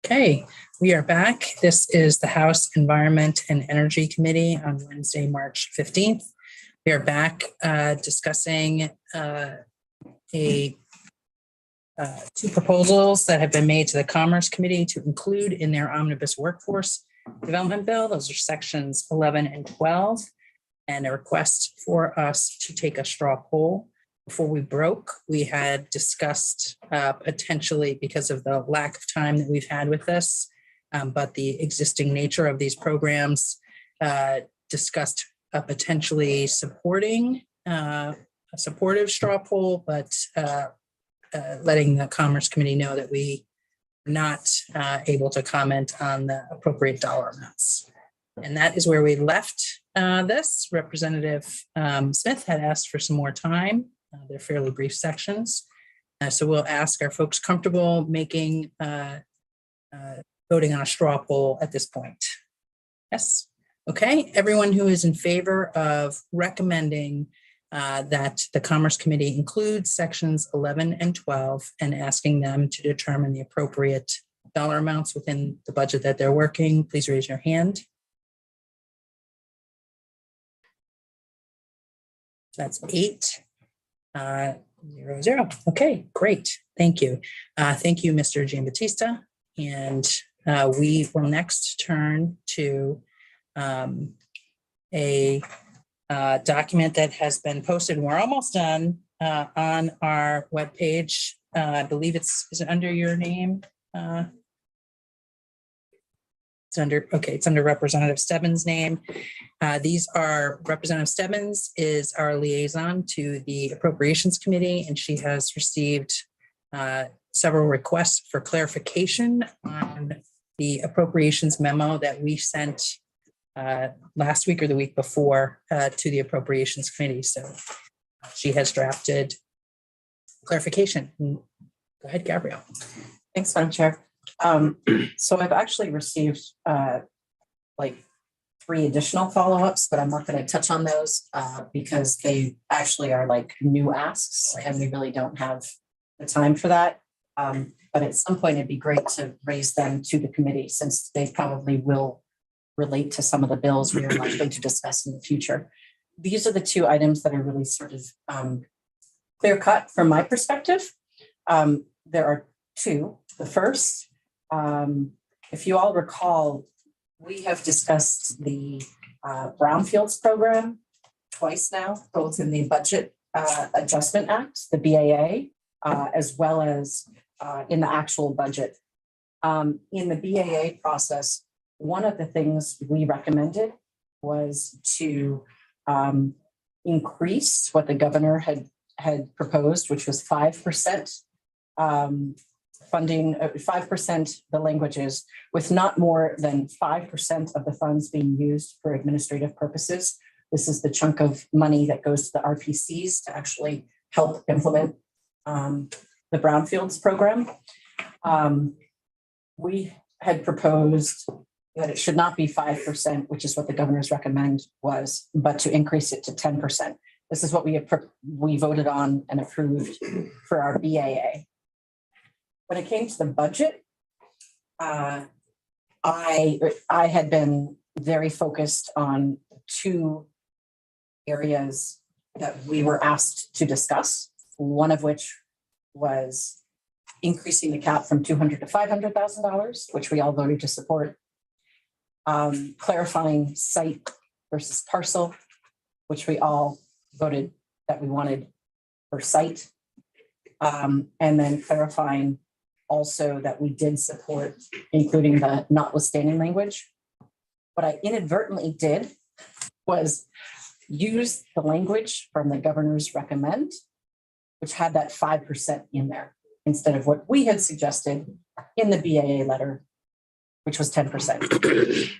Okay, we are back. This is the House Environment and Energy Committee on Wednesday, March 15th. We are back discussing two proposals that have been made to the Commerce Committee to include in their omnibus workforce development bill. Those are sections 11 and 12, and a request for us to take a straw poll. Before we broke, we had discussed potentially, because of the lack of time that we've had with this, but the existing nature of these programs, discussed potentially supporting a supportive straw poll, but letting the Commerce Committee know that we are not able to comment on the appropriate dollar amounts. And that is where we left this. Representative Smith had asked for some more time. They're fairly brief sections. So we'll ask, are folks comfortable making voting on a straw poll at this point? Yes. Okay. Everyone who is in favor of recommending that the Commerce Committee include sections 11 and 12 and asking them to determine the appropriate dollar amounts within the budget that they're working, please raise your hand. That's 8. 0. Okay, great. Thank you. Thank you, Mr. Giambattista. And we will next turn to a document that has been posted. We're almost done on our webpage. I believe is it under your name? It's under Representative Stebbins' name. These are Representative Stebbins is our liaison to the Appropriations Committee, and she has received several requests for clarification on the appropriations memo that we sent last week or the week before to the Appropriations Committee. So she has drafted clarification. Go ahead, Gabrielle. Thanks, Madam Chair. So I've actually received like 3 additional follow-ups, but I'm not going to touch on those because they actually are like new asks and we really don't have the time for that. But at some point it'd be great to raise them to the committee since they probably will relate to some of the bills we are likely to discuss in the future. These are the 2 items that are really sort of clear cut from my perspective. There are 2. The first, if you all recall, we have discussed the Brownfields program twice now, both in the Budget Adjustment Act, the BAA, as well as in the actual budget. In the BAA process, one of the things we recommended was to increase what the governor had proposed, which was 5%. Funding 5%, the languages, with not more than 5% of the funds being used for administrative purposes. This is the chunk of money that goes to the RPCs to actually help implement the Brownfields program. We had proposed that it should not be 5%, which is what the governor's recommend was, but to increase it to 10%. This is what we voted on and approved for our BAA. When it came to the budget, I had been very focused on 2 areas that we were asked to discuss, one of which was increasing the cap from $200,000 to $500,000, which we all voted to support, clarifying site versus parcel, which we all voted that we wanted for site, and then clarifying also that we did support including the notwithstanding language. What I inadvertently did was use the language from the governor's recommend, which had that 5% in there instead of what we had suggested in the BAA letter, which was 10%.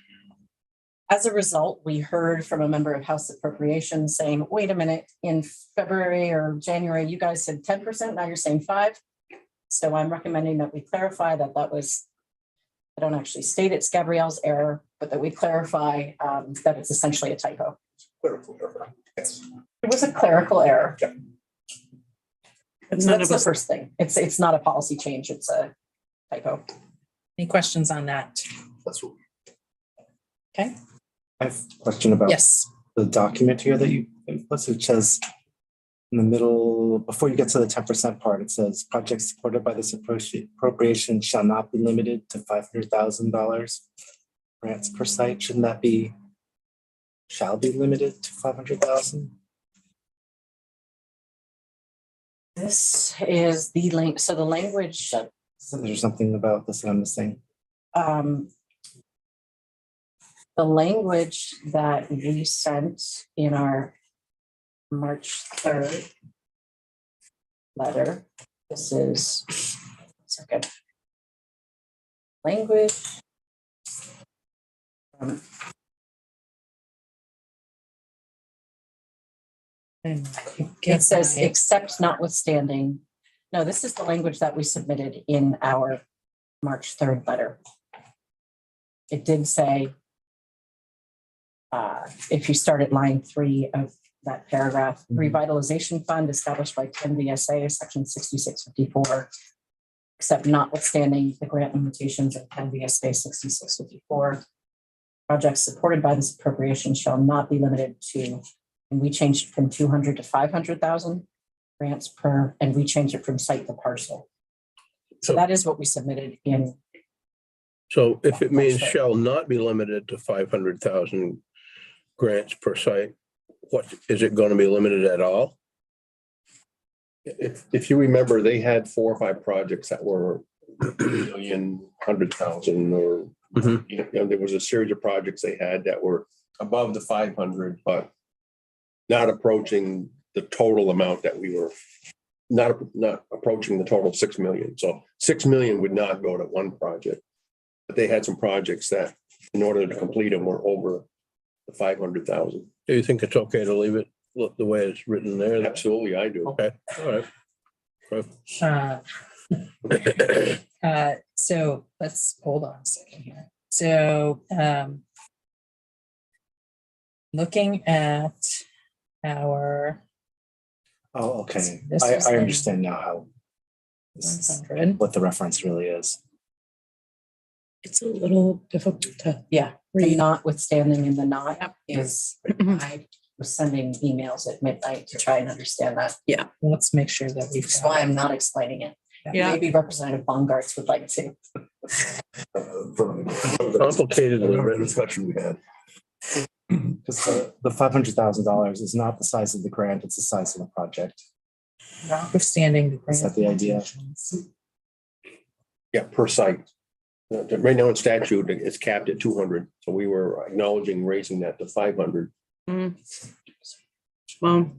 As a result, we heard from a member of House Appropriations saying, wait a minute, in February or January, you guys said 10%, now you're saying 5%. So I'm recommending that we clarify that was, I don't actually state it's Gabrielle's error, but that we clarify that it's essentially a typo. Clerical error. Yes. It was a clerical error. Yeah. So that's the first thing. It's not a policy change. It's a typo. Any questions on that? That's what. Okay, I have a question about yes, the document here that you listed. It says in the middle, before you get to the 10% part, it says projects supported by this appropriation shall not be limited to $500,000 grants per site. Shouldn't that be shall be limited to 500,000? This is the link, so the language, Is there something about this that I'm missing? um, the language that we sent in our March 3rd letter, this is, second, language. It says, except notwithstanding. No, this is the language that we submitted in our March 3rd letter. It did say, if you start at line 3 of that paragraph, revitalization fund established by 10 VSA, section 6654, except notwithstanding the grant limitations of 10 VSA 6654, projects supported by this appropriation shall not be limited to, and we changed it from 200 to 500,000 grants per, and we changed it from site to parcel. So that is what we submitted in. So if it means shall not be limited to 500,000 grants per site, what, is it going to be limited at all? If you remember, they had 4 or 5 projects that were million, 100,000, or Mhm. you know, there was a series of projects they had that were above the 500, but not approaching the total amount that we were not approaching the total 6 million. So 6 million would not go to one project, but they had some projects that, in order to complete them, were over the 500,000. Do you think it's okay to leave it the way it's written there? Absolutely, I do. Okay, all right. So let's hold on a second here. So looking at our Oh, okay. This is I in understand now how this is 100, what the reference really is. it's a little difficult to Yeah, the read. notwithstanding in the not is, I was sending emails at midnight to try and understand that. Let's make sure that we've That's why I'm not explaining it. Yeah. Maybe Representative Bongartz would like to. Complicatedly written. Discussion we had. Because the $500,000 is not the size of the grant, it's the size of the project. notwithstanding the Is that the idea? limitations. Yeah, per site. Right now in statute, it's capped at 200. So we were acknowledging raising that to 500. Well,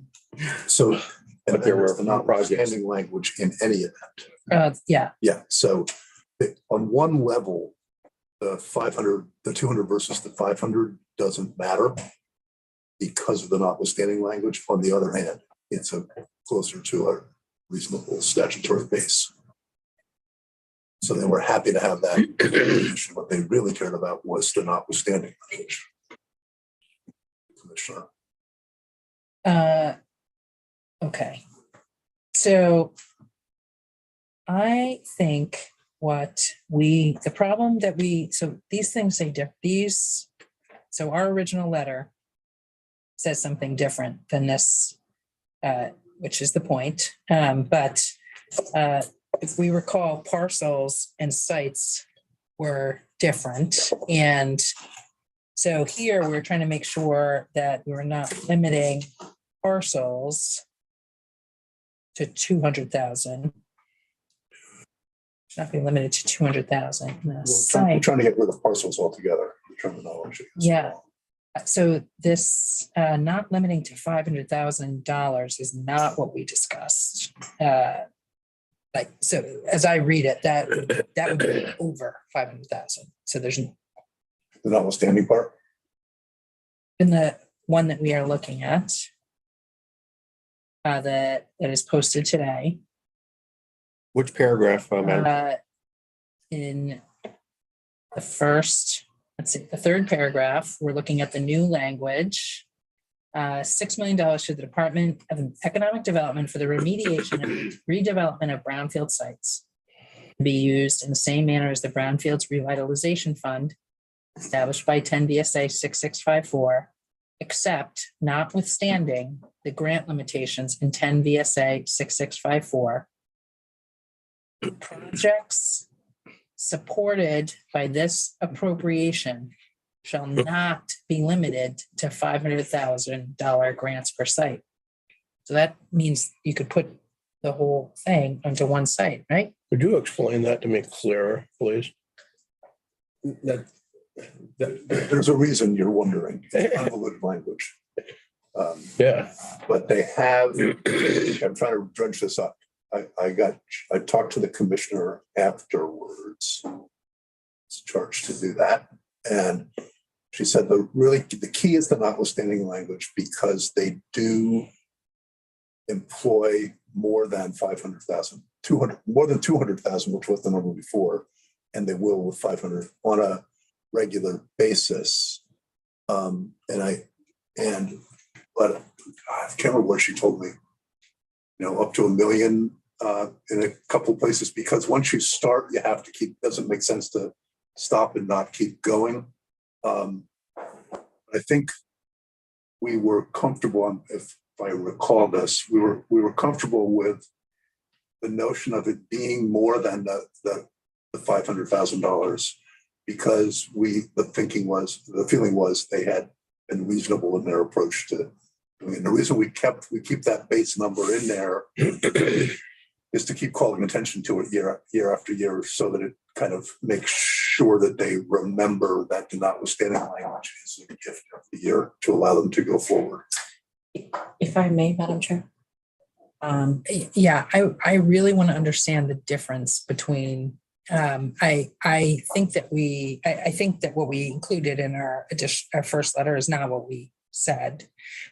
So, But and there there were was the projects. notwithstanding language in any event. Yeah, Yeah, so on one level, the 500, the 200 versus the 500 doesn't matter because of the notwithstanding language. On the other hand, it's a closer to a reasonable statutory base. So they were happy to have that. What they really cared about was the notwithstanding language. Commissioner. okay. So I think the problem that so these things say so our original letter says something different than this, which is the point. But if we recall, parcels and sites were different. And so here we're trying to make sure that we're not limiting parcels to 200,000. Not be limited to 200,000. We're trying to get rid of parcels altogether, the terminology. Yeah. So this not limiting to $500,000 is not what we discussed. So as I read it, that would be over 500,000. So there's The notwithstanding part. in the one that we are looking at that is posted today. Which paragraph, Madam? In the the third paragraph, we're looking at the new language. $6 million to the Department of Economic Development for the remediation and redevelopment of brownfield sites. be used in the same manner as the Brownfields Revitalization Fund established by 10 VSA 6654, except notwithstanding the grant limitations in 10 VSA 6654. Projects supported by this appropriation shall not be limited to $500,000 grants per site. So that means you could put the whole thing onto one site, right? Could you explain that to me clearer, please? That, There's a reason you're wondering, convoluted language. Yeah, But they have, I'm trying to dredge this up. I talked to the commissioner afterwards. It's charged to do that. And she said the key is the notwithstanding language because they do employ more than 500,000, more than 200,000, which was the number before. And they will with 500 on a regular basis. But I can't remember what she told me, up to 1 million in a couple of places, because once you start, you have to keep, doesn't make sense to stop and not keep going. I think we were comfortable, if I recall this, we were comfortable with the notion of it being more than the $500,000 because the feeling was they had been reasonable in their approach to doing it. And the reason we keep that base number in there is to keep calling attention to it year after year so that it kind of makes sure that they remember that the notwithstanding language is a gift of the year to allow them to go forward. If I may, Madam Chair. Yeah, I really want to understand the difference between, I think that what we included in our first letter is not what we said,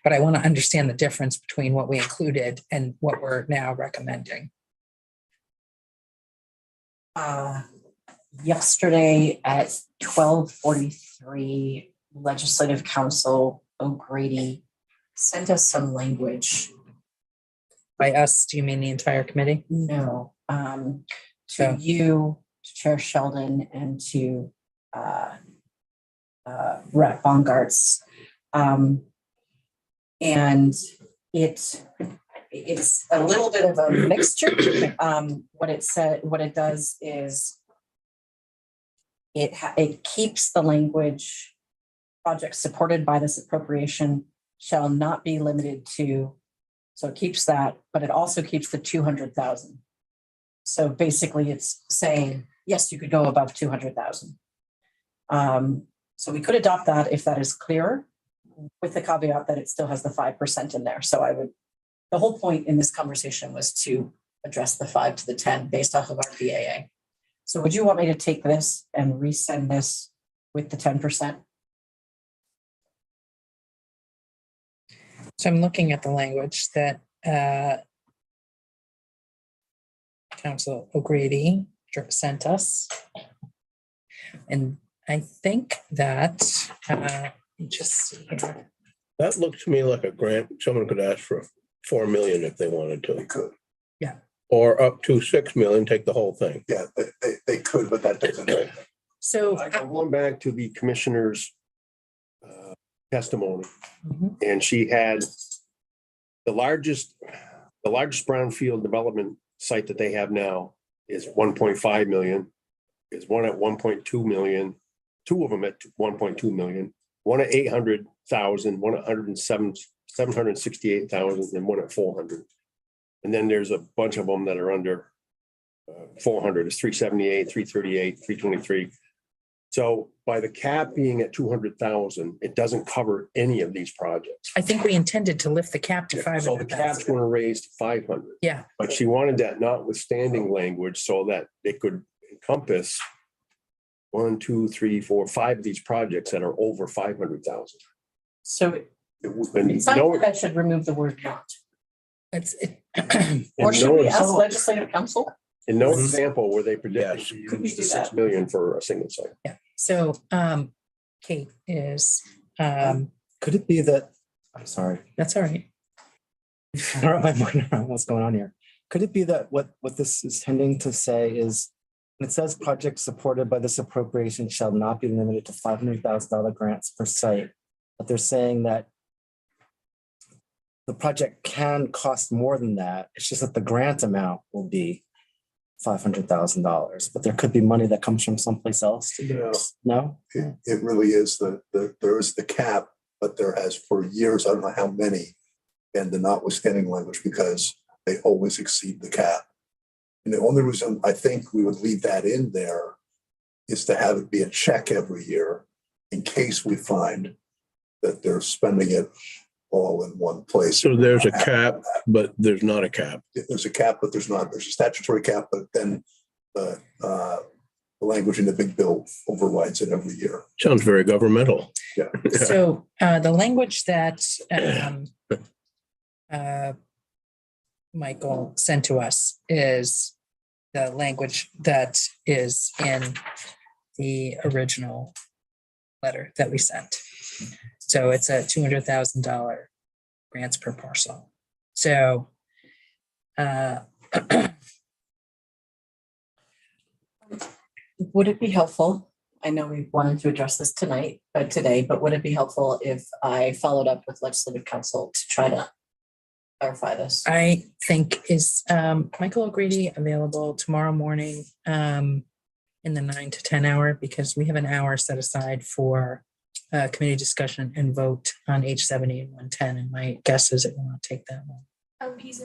but I want to understand the difference between what we included and what we're now recommending. Yesterday at 12:43, Legislative Counsel O'Grady sent us some language. By us, do you mean the entire committee? No, So- to you, to Chair Sheldon, and to Rep. Bongartz. And it's a little bit of a mixture. What it does is it keeps the language, projects supported by this appropriation shall not be limited to, so it keeps that, but it also keeps the 200,000. So basically it's saying, yes, you could go above 200,000. So we could adopt that if that is clearer, with the caveat that it still has the 5% in there. So the whole point in this conversation was to address the 5 to the 10 based off of our BAA. So would you want me to take this and resend this with the 10%? So I'm looking at the language that Council O'Grady sent us. And I think that, just see here. that looks to me like a grant. Someone could ask for 4 million if they wanted They to, could, or up to 6 million, take the whole thing. yeah, they could, but that doesn't. So, going back to the commissioner's testimony, Mhm. and she had the largest brownfield development site that they have now is 1.5 million. Is one at 1.2 million, two of them at 1.2 million, one at 800,000, one at 768,000, and one at 400. And then there's a bunch of them that are under 400. It's 378, 338, 323. So by the cap being at 200,000, it doesn't cover any of these projects. I think we intended to lift the cap to So the cap's 500,000. going to raise to 500. Yeah, But she wanted that notwithstanding language so that it could encompass 1, 2, 3, 4, 5 of these projects that are over 500,000. So And it sounds no, like I should remove the word not. it's, Or should no we ask example- legislative council? in no Mhm. example were they Yes. predicted to Could we use do the that? 6 million for a single site. yeah. So, Kate is, Could it be that, I'm sorry, that's all right. I don't know if I'm wondering what's going on here. Could it be that what this is tending to say is it says projects supported by this appropriation shall not be limited to $500,000 grants per site. But they're saying that the project can cost more than that. It's just that the grant amount will be $500,000, but there could be money that comes from someplace else to do this. No? It really is there is the cap, but there has for years, I don't know how many, and the notwithstanding language because they always exceed the cap. And the only reason I think we would leave that in there is to have it be a check every year in case we find that they're spending it all in one place. So there's a cap, but there's not a cap. There's a cap, but there's not. There's a statutory cap, but then the language in the big bill overrides it every year. Sounds very governmental. Yeah. So the language that Michael sent to us is the language that is in the original letter that we sent. So it's a $200,000 grants per parcel. So Would it be helpful? I know we wanted to address this today, but would it be helpful if I followed up with legislative counsel to try to clarify this? I think is Michael O'Grady available tomorrow morning in the 9 to 10 hour, because we have an hour set aside for committee discussion and vote on H70 and 110. And my guess is it will not take that long. He's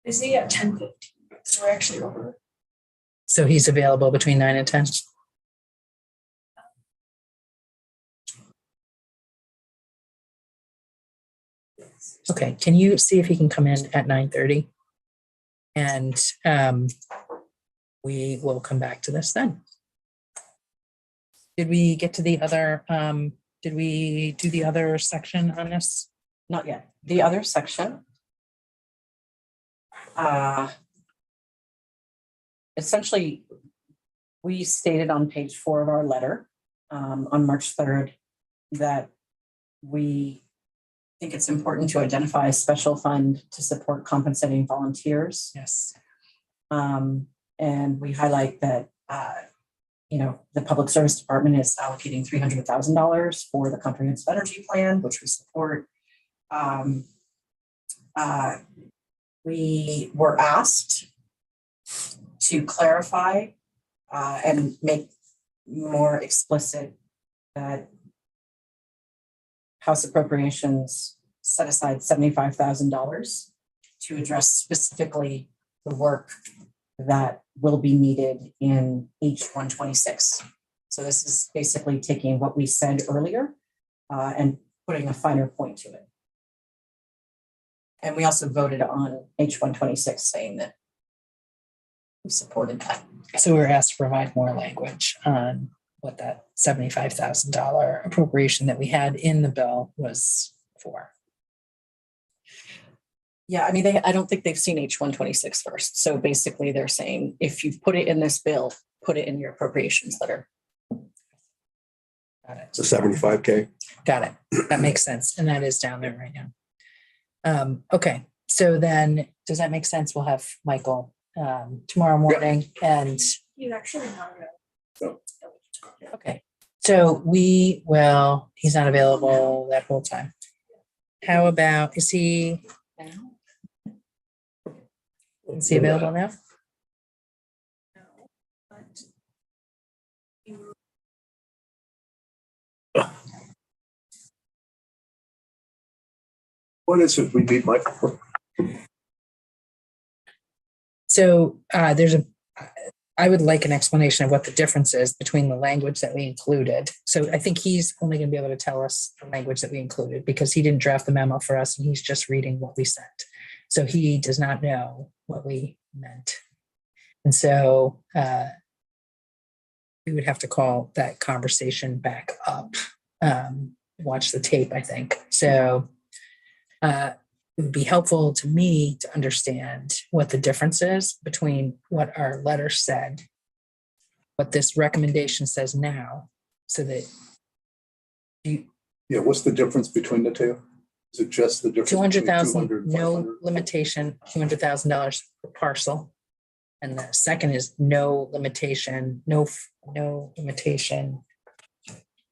busy at 10:15, so we're actually over. So he's available between 9 and 10. Okay, can you see if he can come in at 9:30? And we will come back to this then. Did we get to the other, did we do the other section on this? Not yet. The other section. Essentially, we stated on page 4 of our letter on March 3rd that we think it's important to identify a special fund to support compensating volunteers. Yes. And we highlight that, the Public Service Department is allocating $300,000 for the comprehensive energy plan, which we support. We were asked to clarify and make more explicit that House appropriations set aside $75,000 to address specifically the work that will be needed in H126. So this is basically taking what we said earlier and putting a finer point to it. And we also voted on H126 saying that we supported that. So we were asked to provide more language on what that $75,000 appropriation that we had in the bill was for. Yeah, I mean, I don't think they've seen H126 first. So basically they're saying, if you've put it in this bill, put it in your appropriations letter. Got it. It's a 75K. Got it. That makes sense. And that is down there right now. Okay. So then, does that make sense? We'll have Michael tomorrow morning and He's actually not available. okay. So he's not available that whole time. How about, is he available now? What is it we need Michael for? So I would like an explanation of what the difference is between the language that we included. So I think he's only going to be able to tell us the language that we included because he didn't draft the memo for us and he's just reading what we sent. So he does not know what we meant. And so we would have to call that conversation back up, watch the tape, I think. So it would be helpful to me to understand what the difference is between what our letter said, what this recommendation says now, so that Yeah, what's the difference between the two? Is it just the difference? between 200,000, 200, no 500? limitation, $200,000 per parcel. And the second is no limitation, no limitation,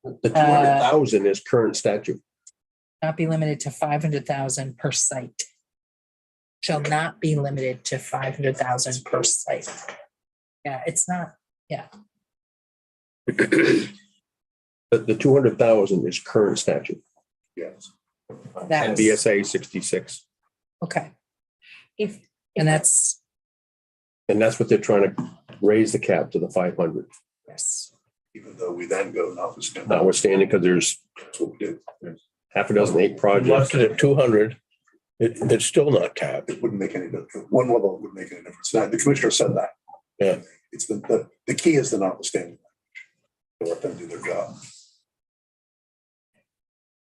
The 200,000 is current statute. not be limited to 500,000 per site. Shall not be limited to 500,000 per site. Yeah, it's not, The 200,000 is current statute. Yes. And that's, BSA 66. okay. If, And that's, And that's what they're trying to raise the cap to the 500, yes, Even though we then go notwithstanding. notwithstanding, because there's That's what we do. half a dozen, 8 Left projects. it at 200, it's still not capped. It wouldn't make any difference. One level wouldn't make any difference. Now, the commissioner said that. Yeah. It's the key is the notwithstanding. Let them do their job.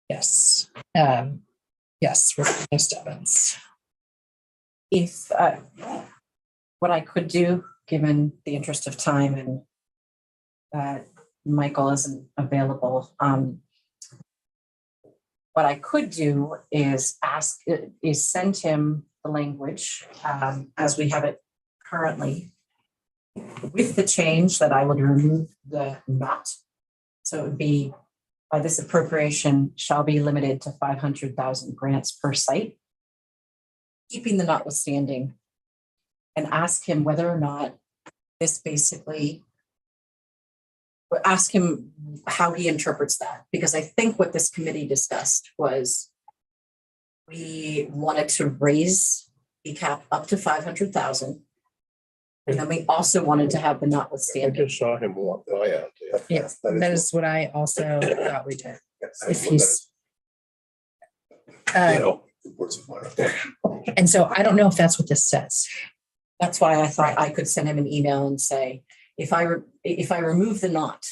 yes. Yes, Ms. Stebbins. if, what I could do, given the interest of time and that Michael isn't available, what I could do is send him the language, as we have it currently, with the change that I would remove the not. So it would be, by this appropriation shall be limited to 500,000 grants per site, keeping the notwithstanding, and ask him whether or not this basically, or ask him how he interprets that, because I think what this committee discussed was we wanted to raise the cap up to 500,000. And then we also wanted to have the I notwithstanding. just saw him walk by out there. Yes, that is what I also thought we did. If If he's, You know, and so I don't know if that's what this says. That's why I thought I could send him an email and say, if I remove the not,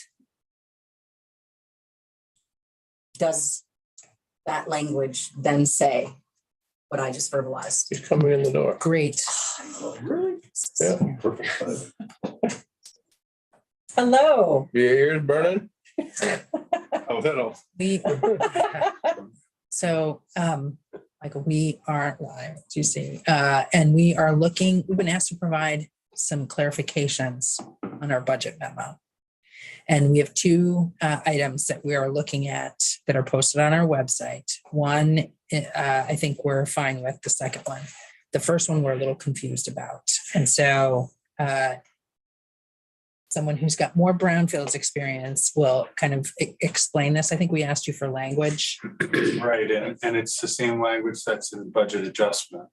does that language then say what I just verbalized? He's coming in the door. Great. Yeah. Hello. Your ears burning? oh, that'll. We, so, Michael, we are live, do you see? And we are looking, we've been asked to provide some clarifications on our budget memo. And we have 2 items that we are looking at that are posted on our website. One, I think we're fine with. The second one, the first one, we're a little confused about. And so someone who's got more brownfields experience will kind of explain this. I think we asked you for language. Right, and it's the same language that's in budget adjustment.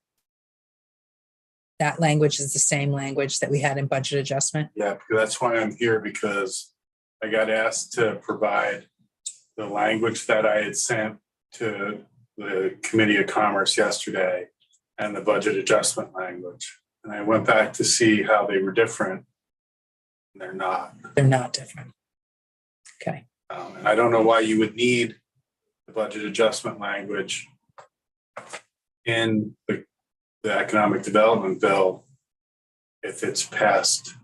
That language is the same language that we had in budget adjustment. Yeah, because that's why I'm here, because I got asked to provide the language that I had sent to the Committee of Commerce yesterday and the budget adjustment language. And I went back to see how they were different. And they're not. They're not different. Okay. And I don't know why you would need the budget adjustment language in the economic development bill if it's passed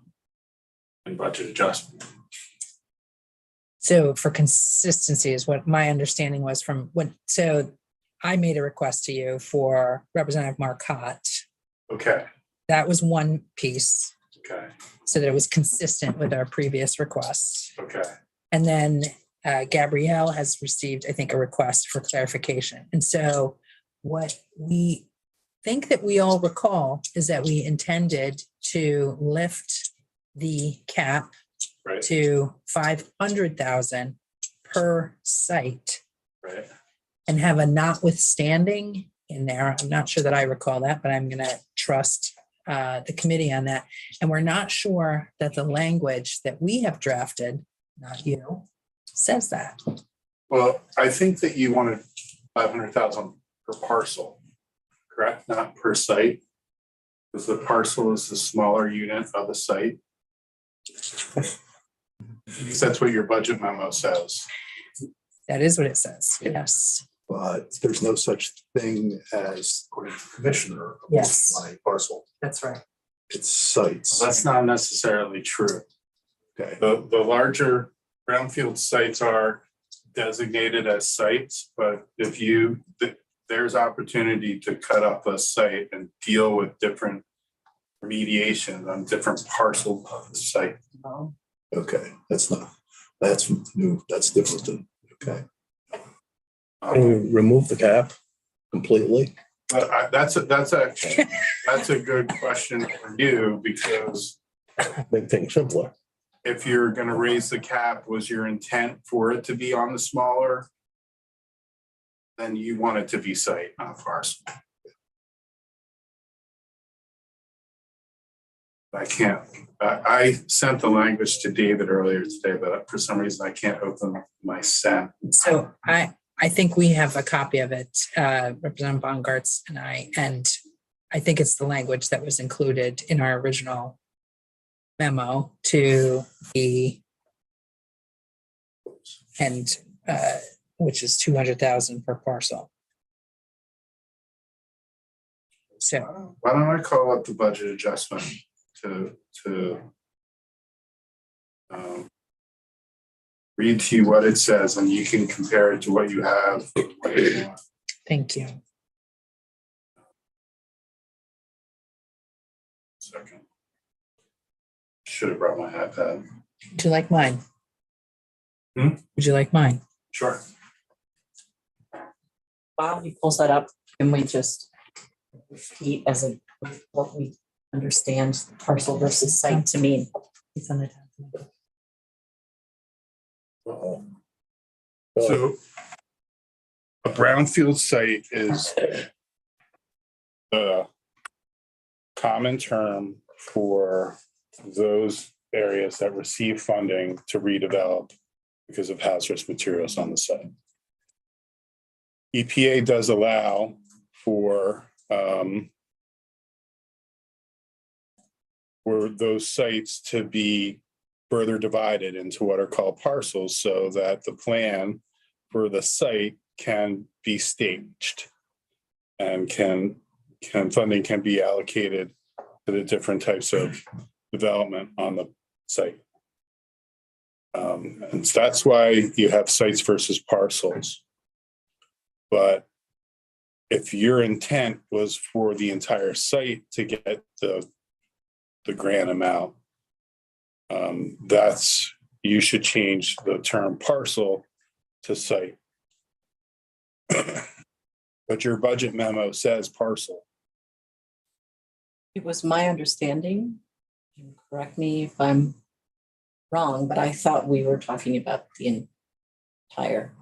in budget adjustment. So for consistency is what my understanding was from when, so I made a request to you for Representative Marcotte. Okay, That was one piece, okay, so that it was consistent with our previous requests. okay. And then Gabrielle has received, I think, a request for clarification. And so what we think that we all recall is that we intended to lift the cap Right, to 500,000 per site right. and have a notwithstanding in there. I'm not sure that I recall that, but I'm going to trust the committee on that. And we're not sure that the language that we have drafted, not you, says that. Well, I think that you wanted 500,000 per parcel, correct? Not per site? Because the parcel is the smaller unit of the site. Because that's what your budget memo says. That is what it says. Yes. But there's no such thing as, according to the commissioner, Yes. my parcel. That's right. It's sites. That's not necessarily true. Okay. The larger brownfield sites are designated as sites, but if there's opportunity to cut up a site and deal with different remediation on different parcels of the site. Okay, that's new, that's different than, okay. Can we remove the cap completely? But that's a good question for you, because Make things simpler. if you're gonna raise the cap, was your intent for it to be on the smaller? Then you want it to be site, not parcel. I sent the language to David earlier today, but for some reason I can't open my sent. So I think we have a copy of it, Representative Bongartz and I think it's the language that was included in our original memo to the and which is 200,000 per parcel. So Why don't I call up the budget adjustment to read to you what it says, and you can compare it to what you have. thank you. Second. Should have brought my iPad. Would you like mine? Hmm? Would you like mine? Sure. While he pulls that up, can we just repeat as a, what we understand parcel versus site to mean? It's on the top. Uh-oh. So a brownfield site is a common term for those areas that receive funding to redevelop because of hazardous materials on the site. EPA does allow for those sites to be further divided into what are called parcels so that the plan for the site can be staged and funding can be allocated to the different types of development on the site. And so that's why you have sites versus parcels. But if your intent was for the entire site to get the grant amount, you should change the term parcel to site. But your budget memo says parcel. It was my understanding, and correct me if I'm wrong, but I thought we were talking about the entire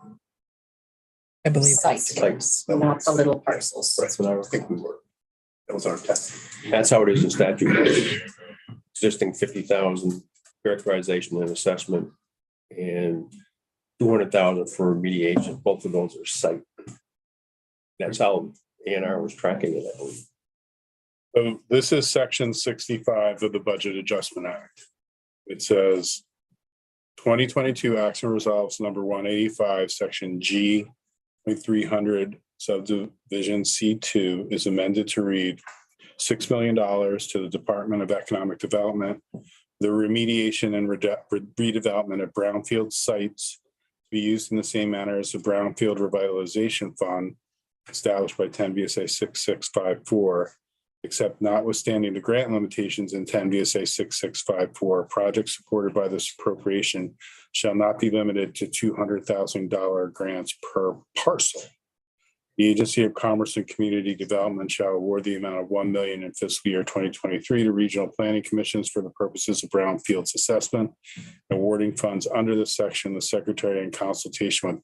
I believe site, Sites. not the little parcels. That's what I think we were. That was our test. That's how it is in statute. Existing 50,000 characterization and assessment and 200,000 for remediation. Both of those are site. That's how A&R was tracking it. So this is section 65 of the Budget Adjustment Act. It says 2022 action resolves number 185, section G 300 subdivision C2 is amended to read $6 million to the Department of Economic Development, the remediation and redevelopment of brownfield sites to be used in the same manner as the Brownfield Revitalization Fund established by 10 VSA 6654, except notwithstanding the grant limitations in 10 VSA 6654, projects supported by this appropriation shall not be limited to $200,000 grants per parcel. The Agency of Commerce and Community Development shall award the amount of $1 million in fiscal year 2023 to regional planning commissions for the purposes of brownfields assessment. Awarding funds under this section, the Secretary in consultation with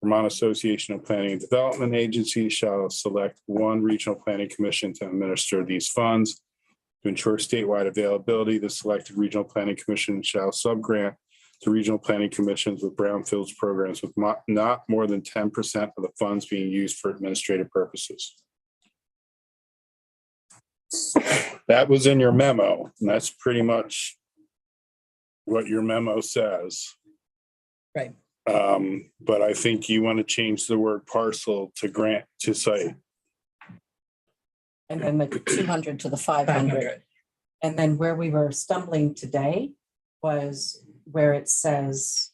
Vermont Association of Planning and Development Agencies shall select one regional planning commission to administer these funds. To ensure statewide availability, the selected regional planning commission shall subgrant to regional planning commissions with brownfields programs with not more than 10% of the funds being used for administrative purposes. That was in your memo, and that's pretty much what your memo says. Right. But I think you want to change the word parcel to grant to site. And then the 200 to the 500. 500. And then where we were stumbling today was where it says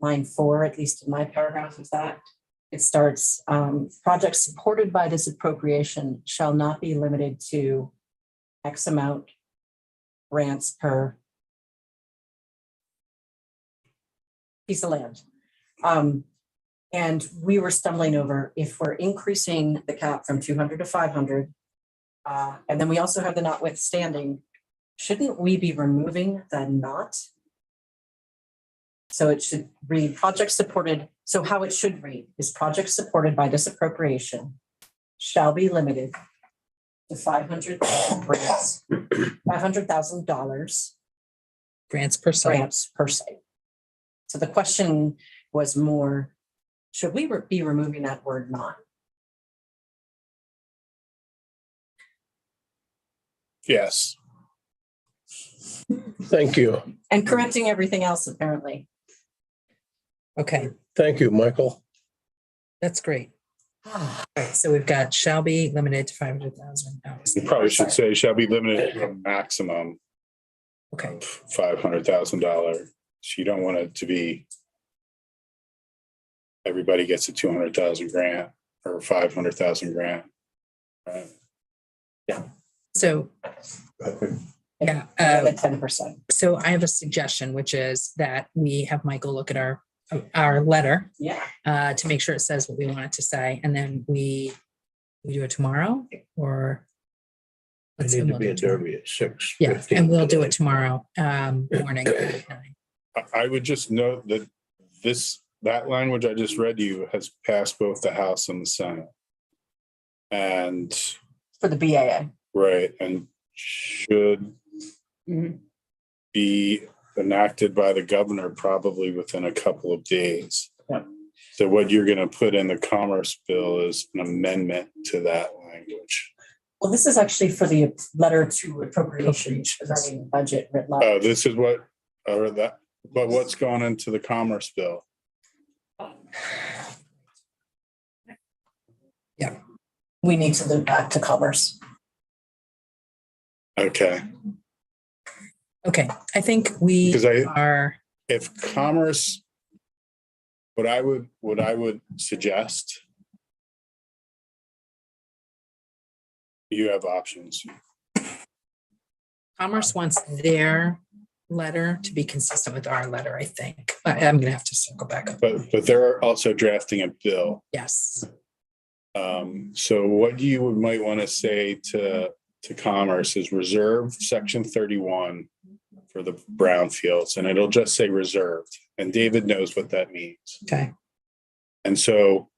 line 4, at least in my paragraph of that. It starts, projects supported by this appropriation shall not be limited to X amount grants per piece of land. And we were stumbling over if we're increasing the cap from 200 to 500. And then we also have the notwithstanding, shouldn't we be removing the not? So it should read project supported. So how it should read is projects supported by this appropriation shall be limited to $500,000 Grants per site. grants per site. So the question was more, should we be removing that word not? Yes. Thank you. And correcting everything else apparently. Okay, Thank you, Michael. that's great. All right, so we've got shall be limited to 500,000. You probably should say shall be limited to a maximum Okay, $500,000. So you don't want it to be everybody gets a 200,000 grant or 500,000 grant. Right. so, yeah. At 10%. So I have a suggestion, which is that we have Michael look at our letter Yeah. to make sure it says what we want it to say, and then we do it tomorrow, or I let's need to we'll be do in it tomorrow. Derby at 6:15. Yeah, and we'll do it today. tomorrow morning. at 9. I would just note that that language I just read to you has passed both the House and the Senate. And, For the BAA. right, and should Mhm. be enacted by the governor probably within a couple of days. Yeah. So what you're going to put in the Commerce Bill is an amendment to that language. Well, this is actually for the letter to appropriations regarding the budget writ large. Oh, this is what, or that, but what's going into the Commerce Bill? We need to loop back to commerce. Okay, Okay, I think we Because I- are, if Commerce, what I would suggest, you have options. Commerce wants their letter to be consistent with our letter, I think. I'm gonna have to circle back up. But they're also drafting a bill. Yes, So what you might want to say to Commerce is reserve section 31 for the brownfields, and it'll just say reserved. And David knows what that means. okay, And so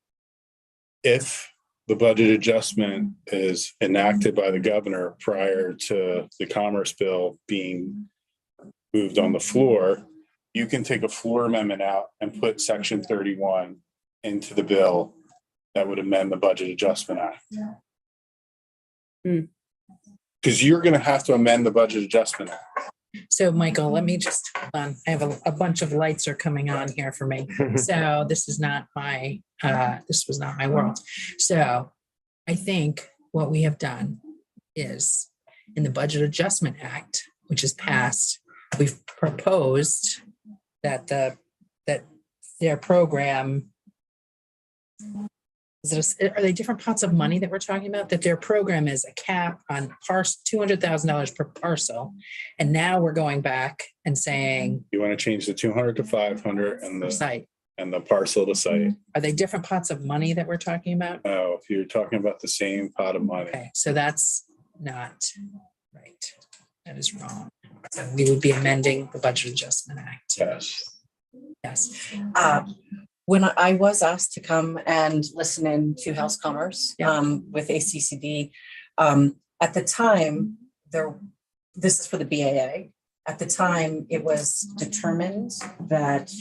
if the budget adjustment is enacted by the governor prior to the Commerce Bill being moved on the floor, you can take a floor amendment out and put section 31 into the bill that would amend the Budget Adjustment Act. Because you're going to have to amend the Budget Adjustment Act. so Michael, let me just, hold on. I have a bunch of lights are coming on here for me. So this is not my, this was not my world. So I think what we have done is in the Budget Adjustment Act, which is passed, we've proposed that that their program, are they different pots of money that we're talking about? That their program is a cap on $200,000 per parcel. And now we're going back and saying You want to change the 200 to 500 and per the site. parcel to site. Are they different pots of money that we're talking about? No, if you're talking about the same pot of money. Okay, so that's not right. That is wrong. So we would be amending the Budget Adjustment Act. Yes. Yes. When I was asked to come and listen in to House Commerce with ACCD, at the time, this is for the BAA. At the time, it was determined that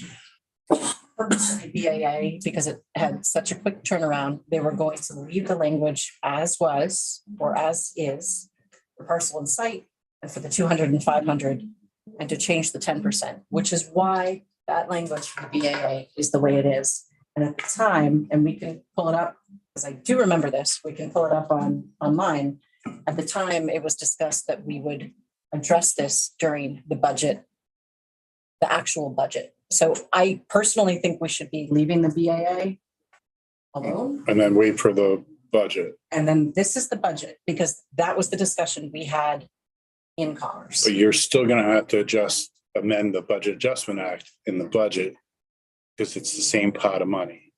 purpose of the BAA, because it had such a quick turnaround, they were going to leave the language as was or as is for parcel and site, and for the 200 and 500, and to change the 10%, which is why that language for the BAA is the way it is. And at the time, and we can pull it up, because I do remember this, we can pull it up online. At the time, it was discussed that we would address this during the budget, the actual budget. So I personally think we should be leaving the BAA alone. And then wait for the budget. And then this is the budget, because that was the discussion we had in commerce. But you're still gonna have to amend the Budget Adjustment Act in the budget because it's the same pot of money.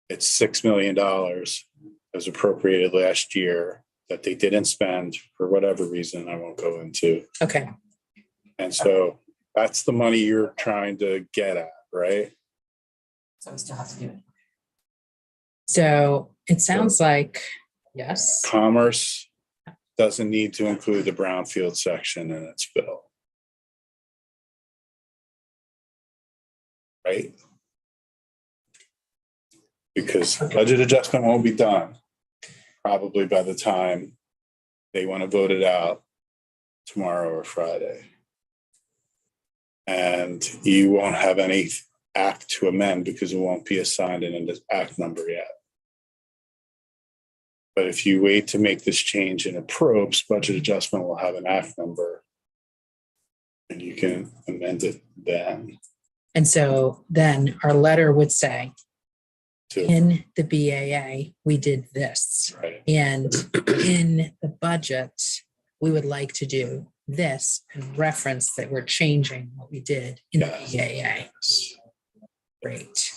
It's $6 million that was appropriated last year that they didn't spend for whatever reason I won't go into. Okay, And so that's the money you're trying to get at, right? So we still have to do it. so it sounds like, yes, Commerce doesn't need to include the brownfield section in its bill. Right? Because budget adjustment won't be done probably by the time they want to vote it out tomorrow or Friday. And you won't have any act to amend because it won't be assigned in an act number yet. But if you wait to make this change in a probes, budget adjustment will have an act number. And you can amend it then and so then our letter would say, to, in the BAA, we did this. right? And in the budget, we would like to do this and reference that we're changing what we did in the BAA. Great.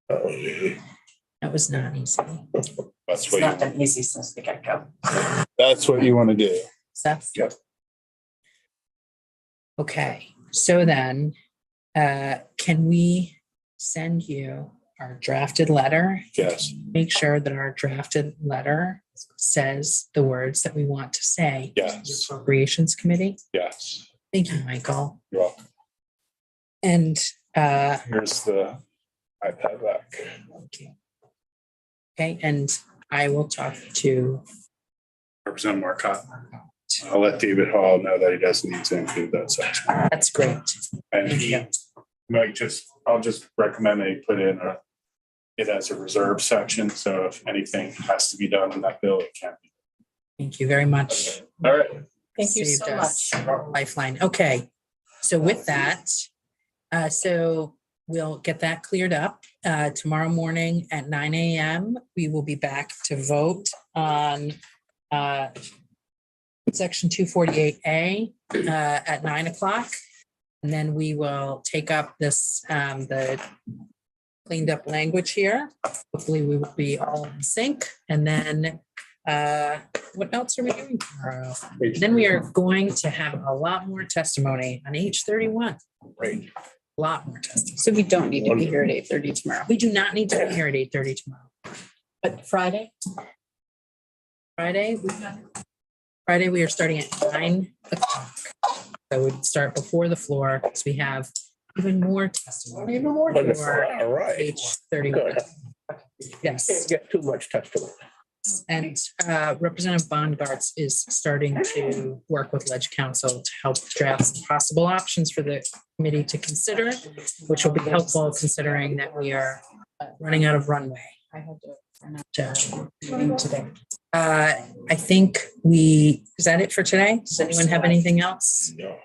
That was not easy. That's It's what not you, been easy since the get-go. that's what you want to do. Seth? Yep. Okay, so then, can we send you our drafted letter? Yes, Make sure that our drafted letter says the words that we want to say. to the Yes. Appropriations Committee. yes. Thank you, Michael. You're welcome. And, Here's the iPad back. okay, and I will talk to, Representative Marcotte. I'll let David Hall know that he doesn't need to include that section. that's great. And Thank he you. might I'll just recommend that he put in it as a reserve section. So if anything has to be done in that bill, it can be. Thank you very much. All right. Thank you Saved so us much. a Lifeline. Okay, so with that, so we'll get that cleared up. Tomorrow morning at 9 a.m., we will be back to vote on section 248A at 9 o'clock. And then we will take up this, the cleaned up language here. Hopefully we will be all in sync. And then what else are we doing tomorrow? Then we are going to have a lot more testimony on H31. Right. A lot more testimony. So we don't need to be here at 8:30 tomorrow. We do not need to be here at 8:30 tomorrow. But Friday? Friday, we are starting at 9 o'clock. So we'd start before the floor because we have even more testimony. Even more. Wonderful. All right. H31. Good. Yes. Can't get too much testimony. And Representative Bongartz is starting to work with Ledge Council to help draft some possible options for the committee to consider, which will be helpful considering that we are running out of runway. I had to meeting today. I think is that it for today? Does anyone have anything else? No.